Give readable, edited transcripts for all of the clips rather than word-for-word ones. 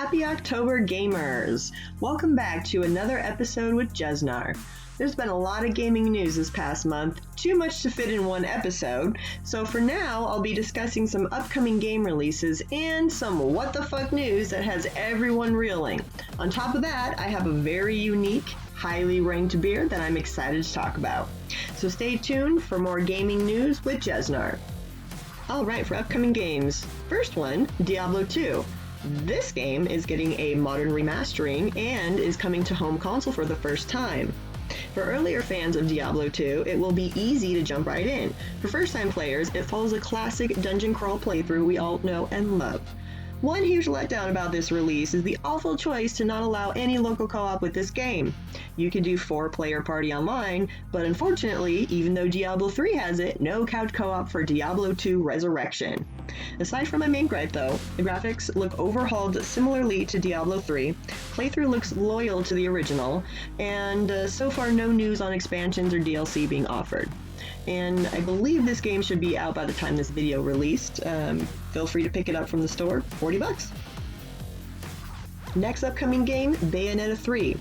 Happy October, gamers! Welcome back to another episode with Jeznar. There's been a lot of gaming news this past month, too much to fit in one episode, so for now I'll be discussing some upcoming game releases and some what the fuck news that has everyone reeling. On top of that, I have a very unique, highly ranked beer that I'm excited to talk about. So stay tuned for more gaming news with Jeznar. Alright, for upcoming games. First one, Diablo 2. This game is getting a modern remastering and is coming to home console for the first time. For earlier fans of Diablo 2, it will be easy to jump right in. For first-time players, it follows a classic dungeon crawl playthrough we all know and love. One huge letdown about this release is the awful choice to not allow any local co-op with this game. You can do 4-player party online, but unfortunately, even though Diablo 3 has it, no couch co-op for Diablo 2 Resurrection. Aside from my main gripe though, the graphics look overhauled similarly to Diablo 3, playthrough looks loyal to the original, and so far no news on expansions or DLC being offered. And I believe this game should be out by the time this video released. Feel free to pick it up from the store, $40. Next upcoming game, Bayonetta 3.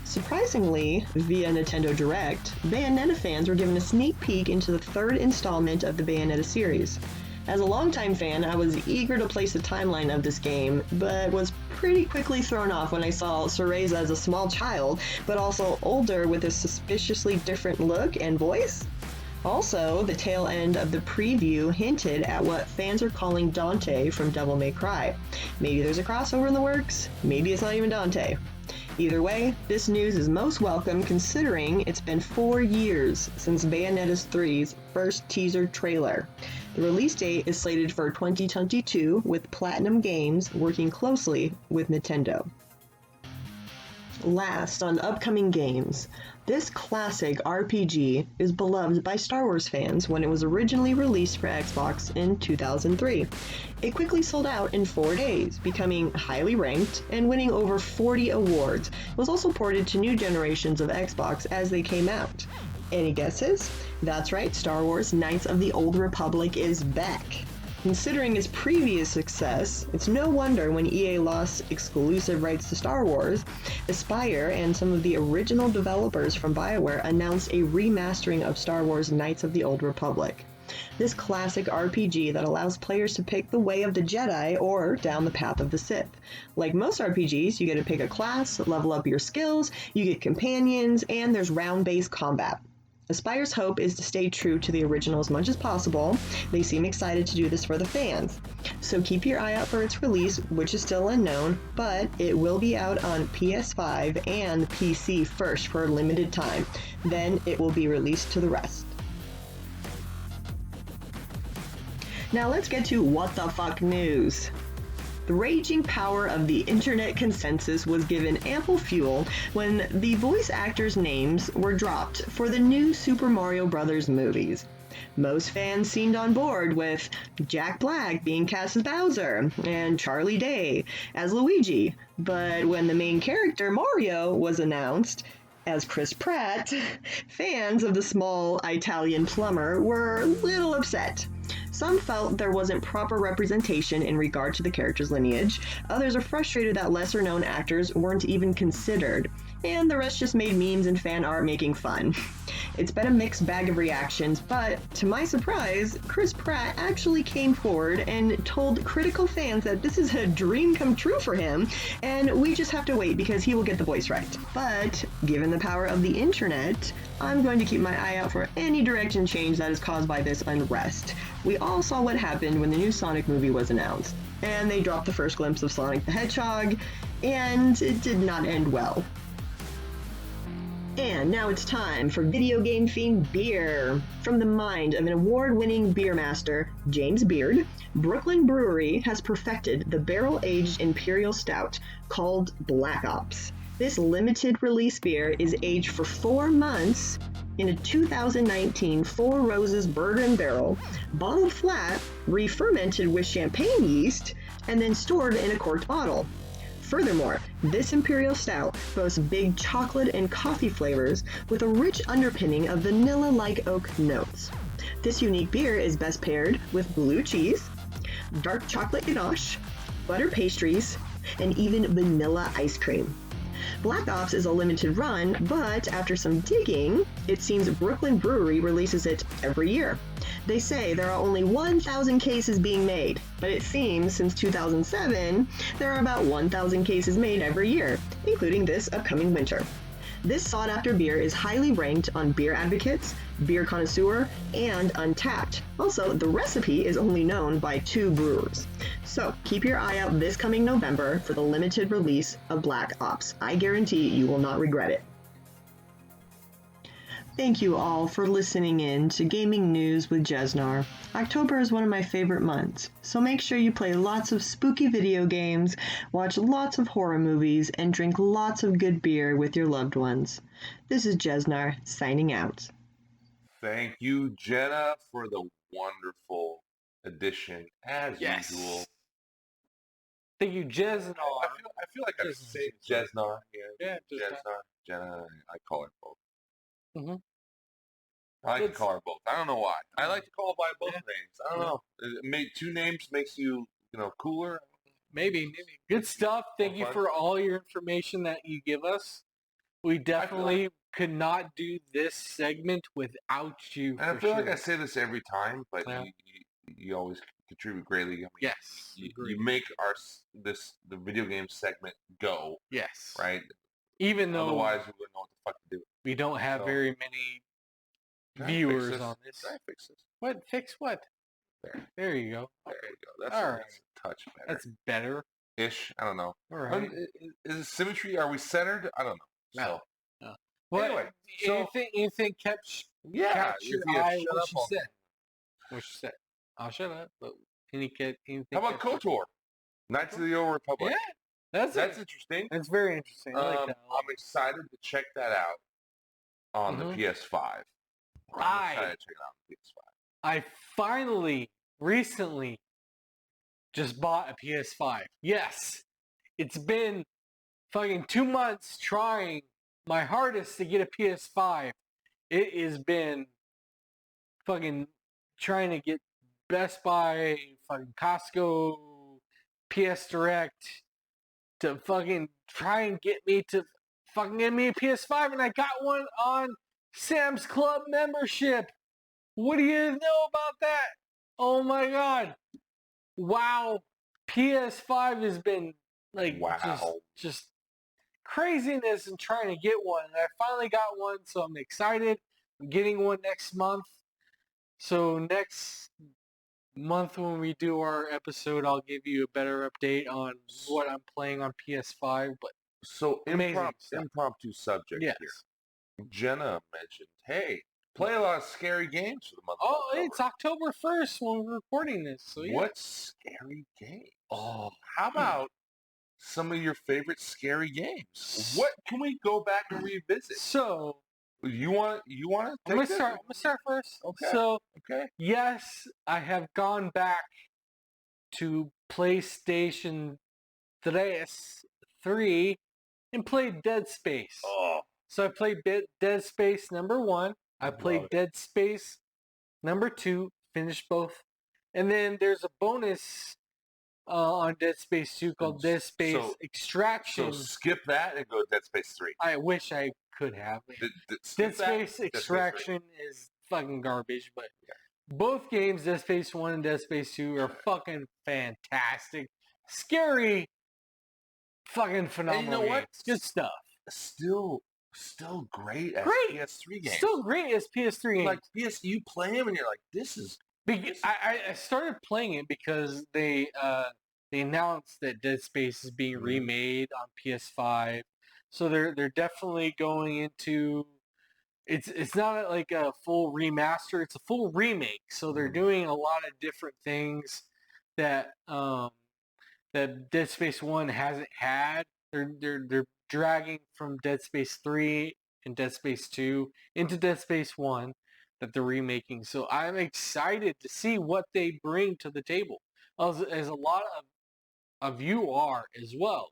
Surprisingly, via Nintendo Direct, Bayonetta fans were given a sneak peek into the third installment of the Bayonetta series. As a longtime fan, I was eager to place the timeline of this game, but was pretty quickly thrown off when I saw Cereza as a small child, but also older with a suspiciously different look and voice. Also, the tail end of the preview hinted at what fans are calling Dante from Devil May Cry. Maybe there's a crossover in the works, maybe it's not even Dante. Either way, this news is most welcome considering it's been 4 years since Bayonetta 3's first teaser trailer. The release date is slated for 2022, with Platinum Games working closely with Nintendo. Last on upcoming games, this classic RPG is beloved by Star Wars fans when it was originally released for Xbox in 2003. It quickly sold out in 4 days, becoming highly ranked and winning over 40 awards. It was also ported to new generations of Xbox as they came out. Any guesses? That's right, Star Wars Knights of the Old Republic is back. Considering its previous success, it's no wonder when EA lost exclusive rights to Star Wars, Aspyr and some of the original developers from BioWare announced a remastering of Star Wars Knights of the Old Republic. This classic RPG that allows players to pick the way of the Jedi or down the path of the Sith. Like most RPGs, you get to pick a class, level up your skills, you get companions, and there's round-based combat. Aspyr's hope is to stay true to the original as much as possible. They seem excited to do this for the fans. So keep your eye out for its release, which is still unknown, but it will be out on PS5 and PC first for a limited time. Then it will be released to the rest. Now let's get to what the fuck news. The raging power of the internet consensus was given ample fuel when the voice actors' names were dropped for the new Super Mario Bros. Movies. Most fans seemed on board with Jack Black being cast as Bowser and Charlie Day as Luigi, but when the main character, Mario, was announced as Chris Pratt, fans of the small Italian plumber were a little upset. Some felt there wasn't proper representation in regard to the character's lineage, others are frustrated that lesser-known actors weren't even considered, and the rest just made memes and fan art making fun. It's been a mixed bag of reactions, but to my surprise, Chris Pratt actually came forward and told critical fans that this is a dream come true for him, and we just have to wait because he will get the voice right. But, given the power of the internet, I'm going to keep my eye out for any direction change that is caused by this unrest. We all saw what happened when the new Sonic movie was announced, and they dropped the first glimpse of Sonic the Hedgehog, and it did not end well. And now it's time for video game themed beer. From the mind of an award-winning beer master, James Beard, Brooklyn Brewery has perfected the barrel-aged Imperial Stout called Black Ops. This limited release beer is aged for 4 months in a 2019 Four Roses bourbon barrel, bottled flat, re-fermented with champagne yeast, and then stored in a corked bottle. Furthermore, this Imperial Stout boasts big chocolate and coffee flavors with a rich underpinning of vanilla-like oak notes. This unique beer is best paired with blue cheese, dark chocolate ganache, butter pastries, and even vanilla ice cream. Black Ops is a limited run, but after some digging, it seems Brooklyn Brewery releases it every year. They say there are only 1,000 cases being made, but it seems since 2007, there are about 1,000 cases made every year, including this upcoming winter. This sought-after beer is highly ranked on Beer Advocates, Beer Connoisseur, and Untapped. Also, the recipe is only known by 2 brewers. So, keep your eye out this coming November for the limited release of Black Ops. I guarantee you will not regret it. Thank you all for listening in to Gaming News with Jeznar. October is one of my favorite months, so make sure you play lots of spooky video games, watch lots of horror movies, and drink lots of good beer with your loved ones. This is Jeznar, signing out. Thank you, Jenna, for the wonderful addition, as usual. Thank you, Jeznar. I feel like I'm saying Jeznar. Yeah, Jeznar. Jenna, I call her both. Mm-hmm. I like to call her both. I don't know why. I like to call her by both names. I don't know. 2 names makes you, cooler. Maybe. Good stuff. Thank you for all your information that you give us. We definitely could not do this segment without you. And I feel like I say this every time, but you always contribute greatly. I mean, yes. You make the video game segment go. Yes. Right? Even though otherwise we wouldn't know what the fuck to do. We don't have very many viewers on this. Try to fix this. What? Fix what? There you go. There you go. That's a touch better. That's better. Ish. I don't know. All right. Is it symmetry? Are we centered? I don't know. No. Well, anyway, anything captured your eye? What she said. I'll shut up. But anything? How about KOTOR? Knights of the Old Republic. Yeah, that's interesting. That's very interesting. I like that. I'm excited to check that out on the PS5. I'm excited to check it out on the PS5. I finally, recently, just bought a PS5. Yes, it's been fucking 2 months trying my hardest to get a PS5. It has been fucking trying to get Best Buy, fucking Costco, PS Direct to fucking try and get me to fucking get me a PS5, and I got one on Sam's Club membership. What do you know about that? Oh my god. Wow. PS5 has been like just craziness and trying to get one. And I finally got one, so I'm excited. I'm getting one next month. So next month when we do our episode, I'll give you a better update on what I'm playing on PS5. But so impromptu subject here. Jenna mentioned, hey, play a lot of scary games for the month. Oh, it's October 1st when we're recording this. So yeah. What scary game? Oh, how about some of your favorite scary games? What can we go back and revisit? So you want to? I'm gonna start first. Okay. So yes, I have gone back to PlayStation 3 and played Dead Space. Oh. So I played Dead Space number 1. I played Dead Space number 2. Finished both. And then there's a bonus on Dead Space 2 called Dead Space Extraction. So skip that and go to Dead Space 3. I wish I could have. Dead Space Extraction is fucking garbage, but both games, Dead Space 1 and Dead Space 2, are fucking fantastic. Scary, fucking phenomenal. And you know what? Good stuff. Still great as PS3 games. Still great as PS3 games. Like you play them and you're like, this is. I started playing it because they announced that Dead Space is being remade on PS5, so they're definitely going into. It's not like a full remaster; it's a full remake. So they're doing a lot of different things that that Dead Space 1 hasn't had. They're dragging from Dead Space 3 and Dead Space 2 into Dead Space 1 that they're remaking. So I'm excited to see what they bring to the table, as a lot of you are as well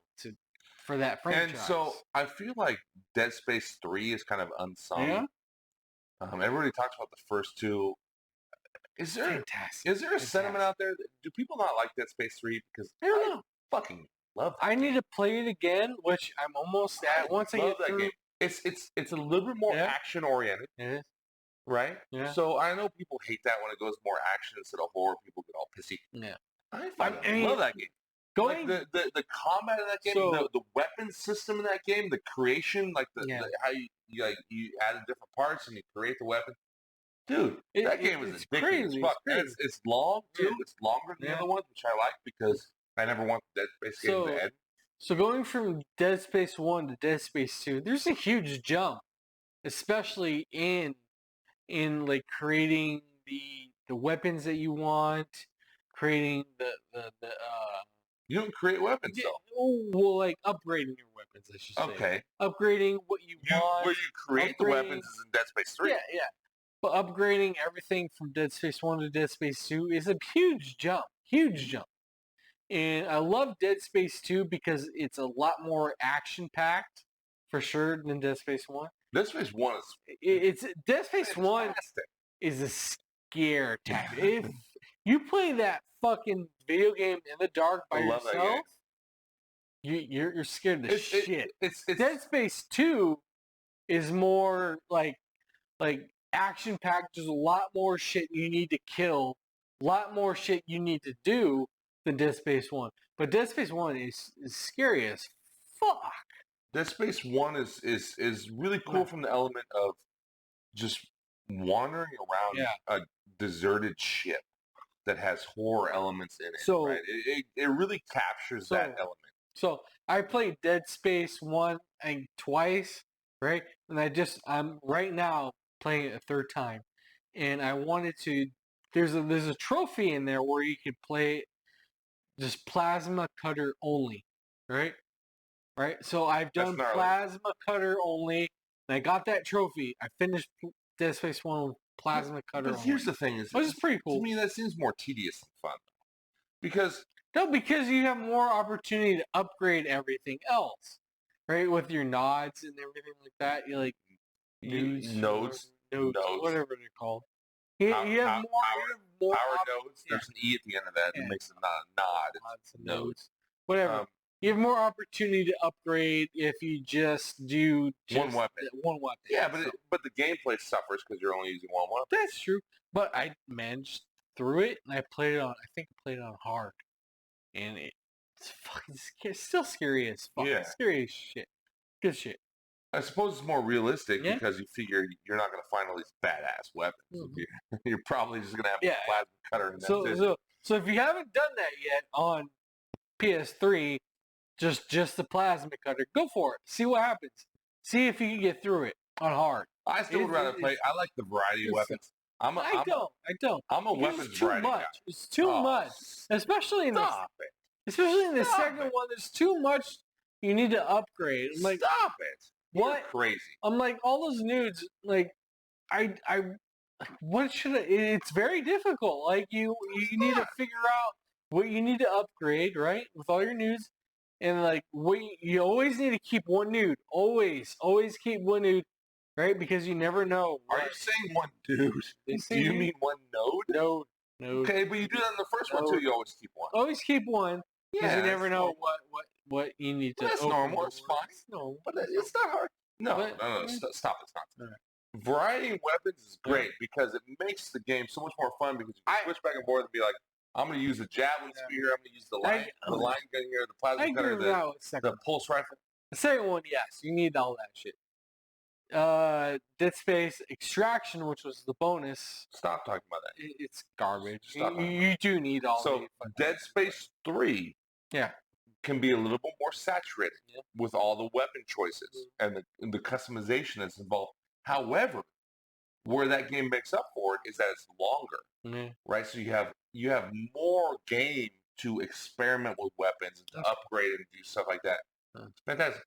for that franchise. And so I feel like Dead Space 3 is kind of unsung. Yeah? Everybody talks about the first 2. Is there a sentiment out there? Do people not like Dead Space 3 because I don't know. Fucking Love that I game. need to play it again, which I'm almost at. Once I love get that through, game. It's a little bit more action oriented, it is. right? Yeah. So I know people hate that when it goes more action instead of horror. People get all pissy. Yeah. I love that game. Going Like the combat in that game, the weapon system in that game, the creation, like how you added different parts and you create the weapon. Dude, that game is addicting as fuck. And it's long too. Yeah. It's longer than the other ones, which I like because I never want Dead Space games to end. So going from Dead Space 1 to Dead Space 2, there's a huge jump, especially in like creating the weapons that you want, creating the You don't create weapons though. well, like upgrading your weapons, I should say. Okay. Upgrading what you want. Where you create the weapons is in Dead Space 3. Yeah. But upgrading everything from Dead Space 1 to Dead Space 2 is a huge jump. Huge jump. And I love Dead Space 2 because it's a lot more action-packed, for sure, than Dead Space 1. Dead Space 1 is It's Dead Space 1 fantastic. is a scare tactic. If you play that fucking video game in the dark by yourself, you're scared to shit. It's Dead Space 2 is more like action packed. There's a lot more shit you need to kill, a lot more shit you need to do than Dead Space 1. But Dead Space 1 is scary as fuck. Dead Space 1 is really cool from the element of just wandering around a deserted ship that has horror elements in it. So right? It really captures that element. So I played Dead Space 1 and twice, right? And I'm right now playing it a third time. And I wanted to there's a trophy in there where you can play just plasma cutter only, right? Right? So I've done plasma cutter only, and I got that trophy. I finished Dead Space 1 with plasma cutter only. Here's the thing which is pretty cool. To me, that seems more tedious than fun. Because you have more opportunity to upgrade everything else, right? With your nods and everything like that. You like nodes, whatever they're called. You have more power nodes. There's an E at the end of that that makes it not a nod. It's nodes. Whatever. You have more opportunity to upgrade if you just do one weapon. Yeah, but the gameplay suffers because you're only using one weapon. That's true. But I managed through it, and I played it on. I think I played it on hard, and it's fucking scary. Still scary as fuck. Yeah. Scary as shit. Good shit. I suppose it's more realistic because you figure you're not going to find all these badass weapons. Mm-hmm. You're probably just going to have a plasma cutter. And so if you haven't done that yet on PS3, just the plasma cutter, go for it. See what happens. See if you can get through it on hard. I still would rather play. I like the variety of weapons. I don't. I'm a weapons variety guy. It's too much, especially in the second one. There's too much you need to upgrade. I'm like, stop it. What? You're crazy. I'm like, all those nudes, like, what should I, it's very difficult. Like, you need to figure out what you need to upgrade, right? With all your nudes. And, like, you always need to keep one nude. Always keep one nude, right? Because you never know. Are you saying one dude? Do you mean one node? Node. Okay, but you do that in the first one, too. You always keep one. Always keep one. Because you never know what you need to. That's normal. It's fine. No, but it's not hard. No. Stop it. Right. Variety of weapons is great because it makes the game so much more fun because you can switch back and forth and be like, I'm going to use the javelin spear, I'm going to use the line gun here, the plasma cutter, the pulse rifle. The second one, yes, you need all that shit. Dead Space Extraction, which was the bonus. Stop talking about that. It's garbage. You do need all. So Dead Space 3. Yeah. Can be a little bit more saturated with all the weapon choices and the customization that's involved. However, where that game makes up for it is that it's longer, right? So you have more game to experiment with weapons and to upgrade and do stuff like that. It's fantastic.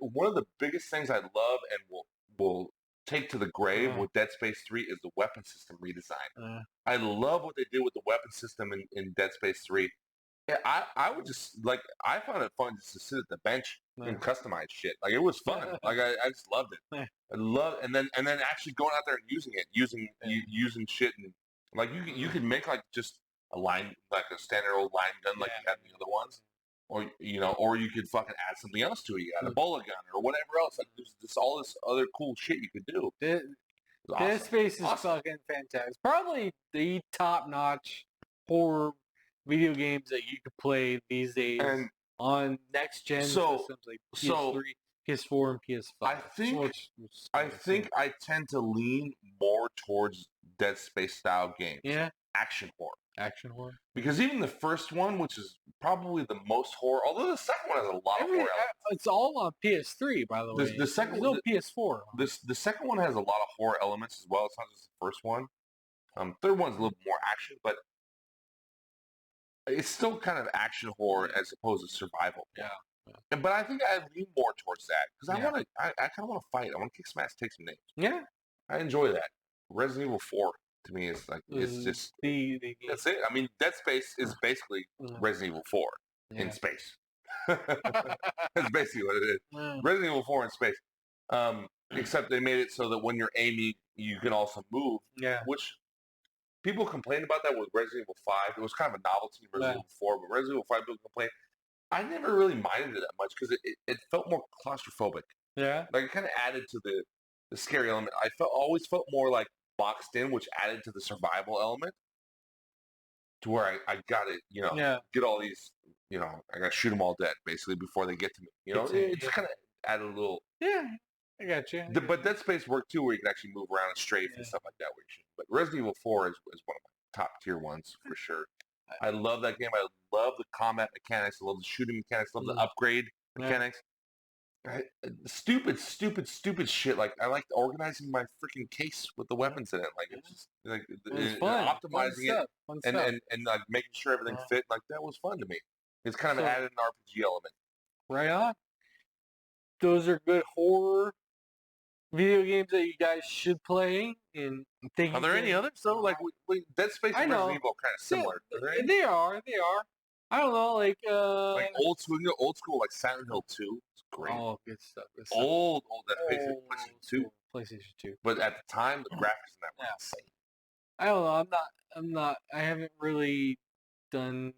One of the biggest things I love and will take to the grave with Dead Space 3 is the weapon system redesign. I love what they did with the weapon system in Dead Space 3. Yeah, I would just I found it fun just to sit at the bench and customize shit. Like it was fun. Like I just loved it. I love and then actually going out there and using it, using shit and like you could make like just a line like a standard old line gun like you had in the other ones. or or you could fucking add something else to it. You add a Ebola gun or whatever else. Like there's just all this other cool shit you could do. Dead Space is fucking fantastic. Probably the top-notch horror video games that you could play these days on next-gen systems like PS3, PS4, and PS5. I think I tend to lean more towards Dead Space style games. Yeah. Action horror. Action horror. Because even the first one, which is probably the most horror, although the second one has a lot of horror elements. It's all on PS3, by the way. The second one, no PS4. The second one has a lot of horror elements as well. It's not just the first one. Third one's a little more action, but it's still kind of action horror as opposed to survival. Yeah. But I think I lean more towards that because I kind of want to fight. I want to kick some ass, take some names. Yeah. I enjoy that. Resident Evil 4 to me is like it's just that's it. I mean, Dead Space is basically Resident Evil 4 in space. That's basically what it is. Resident Evil 4 in space. Except they made it so that when you're aiming, you can also move. Yeah. Which people complained about that with Resident Evil 5. It was kind of a novelty in Resident Evil 4, but Resident Evil 5 people complained. I never really minded it that much because it felt more claustrophobic. Yeah. Like it kind of added to the scary element. I always felt more like boxed in, which added to the survival element. To where I got to, get all these, I got to shoot them all dead basically before they get to me. It just kind of added a little. Yeah, I got you. But Dead Space worked too, where you can actually move around and strafe and stuff like that. But Resident Evil 4 is one of my top tier ones for sure. I love that game. I love the combat mechanics. I love the shooting mechanics. I love the upgrade mechanics. Stupid shit. Like I liked organizing my freaking case with the weapons in it. Like it's just like fun. Optimizing it and like making sure everything fit. Like that was fun to me. It's kind of added an RPG element. Right on. Those are good horror video games that you guys should play. And are there any others though? Like Dead Space and Resident Evil kind of similar. They are. I don't know, like old school, like Silent Hill 2. It's great. Oh, good stuff. Old that PlayStation 2. PlayStation 2. But at the time, the graphics in that were insane. I don't know. I haven't really done.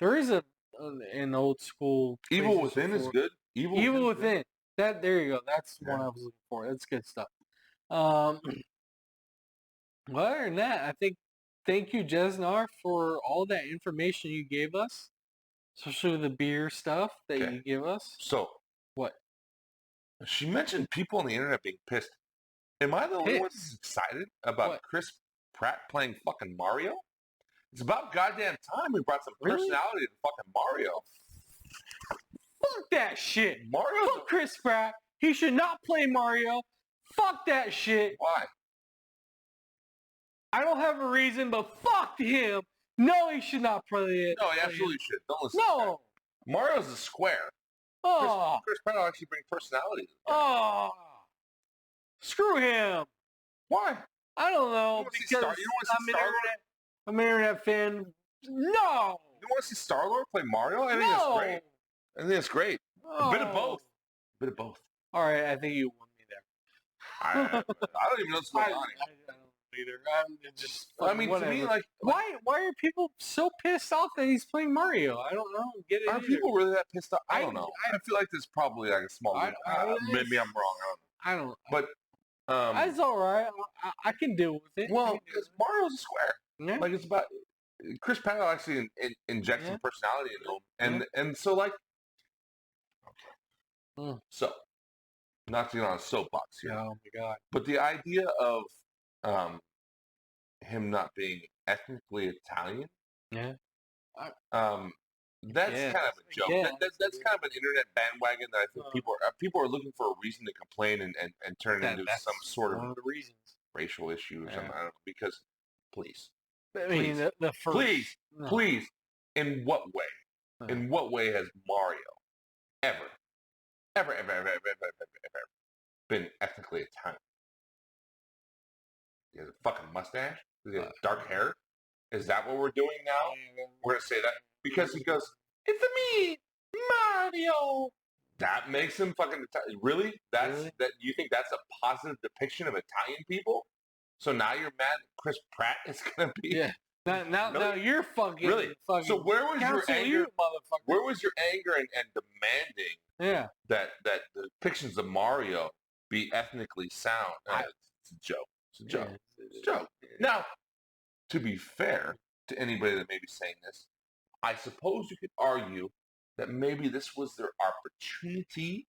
There is an old school. Evil Within is good. Evil Within. There you go. That's one I was looking for. That's good stuff. Well, other than that, I think. Thank you, Jeznar, for all that information you gave us, especially the beer stuff that you give us. So, what? She mentioned people on the internet being pissed. Am I the only one that's excited about Chris Pratt playing fucking Mario? It's about goddamn time we brought some personality to fucking Mario. Fuck that shit. Fuck Chris Pratt. He should not play Mario. Fuck that shit. Why? I don't have a reason, but fuck him. No, he should not play it. No, he absolutely should. Don't listen to that. Mario's a square. Oh. Chris Pratt will actually bring personality to the game. Oh. Screw him. Why? I don't know. Because I'm an internet fan. No. You want to see Star-Lord play Mario? I think that's great. I think it's great. A bit of both. All right, I think you won me there. I don't even know what's going on here. To me, like, why are people so pissed off that he's playing Mario? I don't know. Get it? Are people really that pissed off? I don't know. I feel like there's probably like a small. Maybe I'm wrong. I don't know. But that's all right. I can deal with it. Well, because Mario's a square. Yeah. Like it's about Chris Pratt actually inject some personality into him, and so like, so not to get on a soapbox here. Oh my god! But the idea of him not being ethnically Italian. Yeah. That's kind of a joke. Yeah. That's kind of an internet bandwagon that I think people are looking for a reason to complain and turn it into some sort of the reasons. Racial issue or something. I don't know. Because please. I mean, the first... Please. In what way? In what way has Mario ever been ethnically Italian? He has a fucking mustache? Does he have dark hair? Is that what we're doing now? We're going to say that? Because he goes, it's me, Mario. That makes him fucking Italian. Really? That you think that's a positive depiction of Italian people? So now you're mad that Chris Pratt is going to be Now you're fucking Really? fucking. So where was your Counsel anger? you, motherfucker. Where was your anger and demanding that the depictions of Mario be ethnically sound? It's a joke. It's a joke. It's a joke. Now, to be fair to anybody that may be saying this, I suppose you could argue that maybe this was their opportunity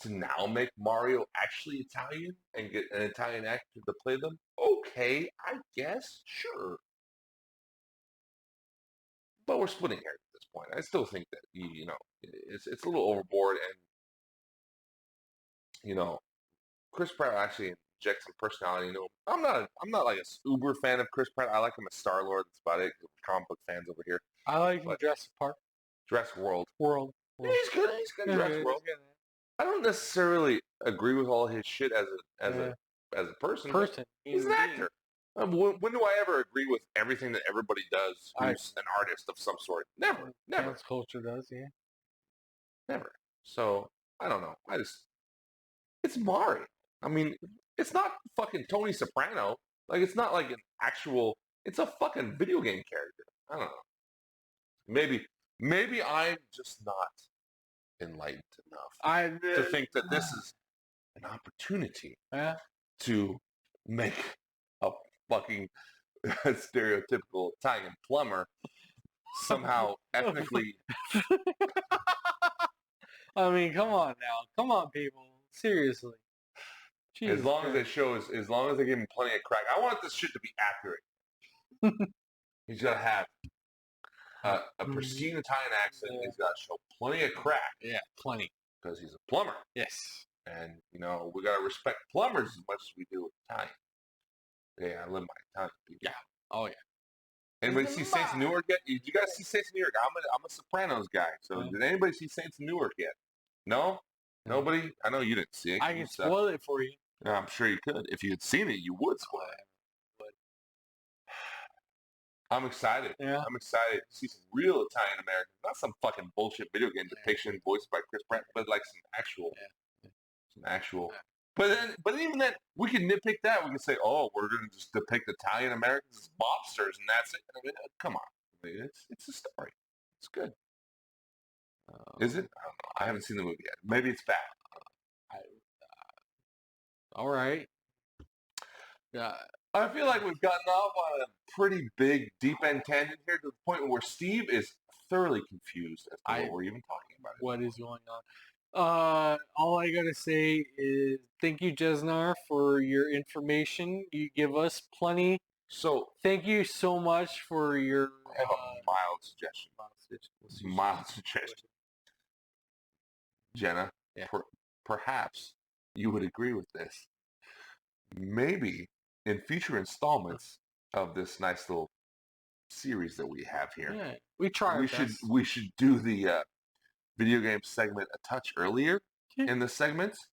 to now make Mario actually Italian and get an Italian actor to play them. Okay, I guess, sure. But we're splitting hairs at this point. I still think that it's a little overboard, and Chris Pratt actually injects some personality into him. I'm not like a uber fan of Chris Pratt. I like him as Star Lord. That's about it. Comic book fans over here. I like him Jurassic Park. Jurassic World. Yeah, he's good. He's good. Jurassic World. I don't necessarily agree with all his shit as a person. He's an actor. When do I ever agree with everything that everybody does who's an artist of some sort? Never. Dance culture does, yeah. Never. So, I don't know. It's Mario. I mean, it's not fucking Tony Soprano. Like, it's not like it's a fucking video game character. I don't know. Maybe I'm just not enlightened enough to think that this is an opportunity to make a fucking stereotypical Italian plumber somehow ethnically. I mean, come on now. Come on, people. Seriously. Jesus as long as they give him plenty of crack. I want this shit to be accurate. He's got to have a pristine Italian accent. He's got to show plenty of crack. Yeah, plenty. Because he's a plumber. Yes. And, we got to respect plumbers as much as we do Italian. Yeah, I love my Italian people. Yeah. Oh, yeah. Anybody see Saints of Newark yet? Did you guys see Saints of Newark? I'm a Sopranos guy. So did anybody see Saints of Newark yet? No? Nobody? I know you didn't see it. I can spoil it for you. Yeah, I'm sure you could. If you had seen it, you would spoil it. I'm excited. Yeah. I'm excited to see some real Italian Americans, not some fucking bullshit video game depiction voiced by Chris Pratt, but like some actual. But even then, we can nitpick that. We can say, "Oh, we're going to just depict Italian Americans as mobsters, and that's it." I mean, come on, it's a story. It's good. Is it? I don't know. I haven't seen the movie yet. Maybe it's bad. All right. Yeah. I feel like we've gotten off on a pretty big, deep-end tangent here to the point where Steve is thoroughly confused as to what we're even talking about. What is going on? All I gotta say is thank you, Jeznar, for your information. You give us plenty. So thank you so much for your I have a mild suggestion. Mild suggestion. Jenna, perhaps you would agree with this. Maybe in future installments of this nice little series that we have here, we should do the video game segment a touch earlier in the segments,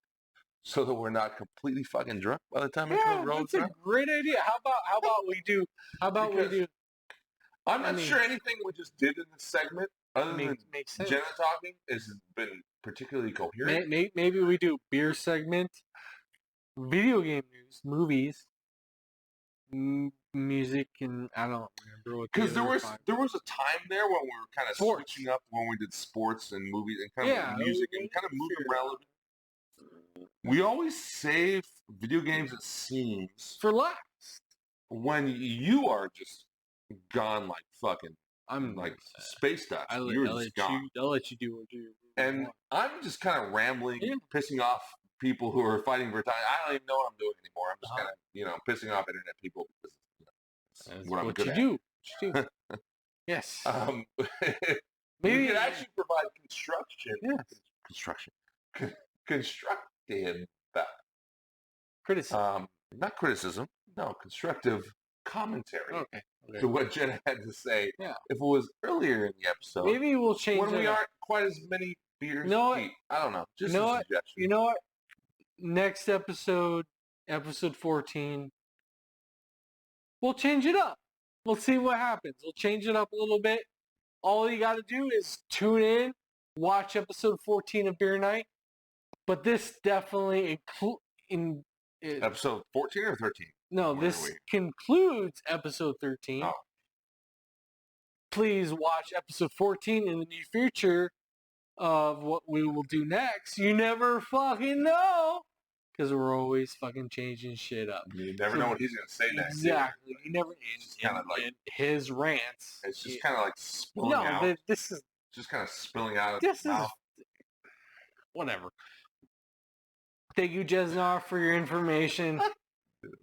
so that we're not completely fucking drunk by the time it comes rolling. That's a great idea. How about we do? I'm not sure anything we just did in this segment, other than Jenna talking, has been particularly coherent. Maybe we do beer segment, video game news, movies, music, and I don't remember what. Because there was a time there when we were kind of switching up when we did sports and movies and kind of music and kind of moving relevant. We always save video games, it seems, for last. When you are just gone like fucking, I'm like space dust. You're just gone. I'll let you do what you. And I'm just kind of rambling, pissing off people who are fighting for time. I don't even know what I'm doing anymore. I'm just kind of, pissing off internet people because what I'm good at. You do. Yes. Maybe you could actually provide construction. Yes. Constructive criticism. Not criticism. No, constructive commentary. Okay. To what Jenna had to say. Yeah. If it was earlier in the episode. Maybe we'll change when we aren't quite as many beers deep. I don't know. Just a suggestion. You know what? Next episode 14, we'll change it up. We'll see what happens. We'll change it up a little bit. All you got to do is tune in, watch episode 14 of Beer Night. But this definitely episode 14 or 13? No, this concludes episode 13. Oh. please watch episode 14 in the near future of what we will do next. You never fucking know. Because we're always fucking changing shit up. You never know what he's going to say next. Exactly. You never. Kind of like his rants. It's just kind of like spilling out. No, this is just kind of spilling out of this his mouth. Whatever. Thank you, Jeznar, for your information.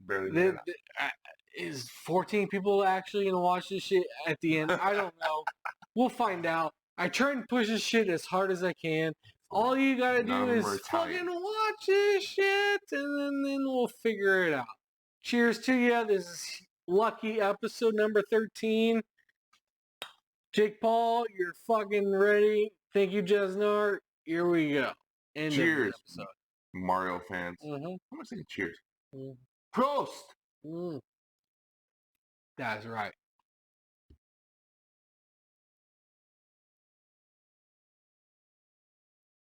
Barely. Is 14 people actually going to watch this shit at the end? I don't know. We'll find out. I try and push this shit as hard as I can. All you gotta do is fucking watch this shit, and then we'll figure it out. Cheers to you. This is lucky episode number 13. Jake Paul, you're fucking ready. Thank you, Jeznar. Here we go. End cheers, Mario fans. Mm-hmm. I'm gonna say cheers. Mm. Prost! Mm. That's right.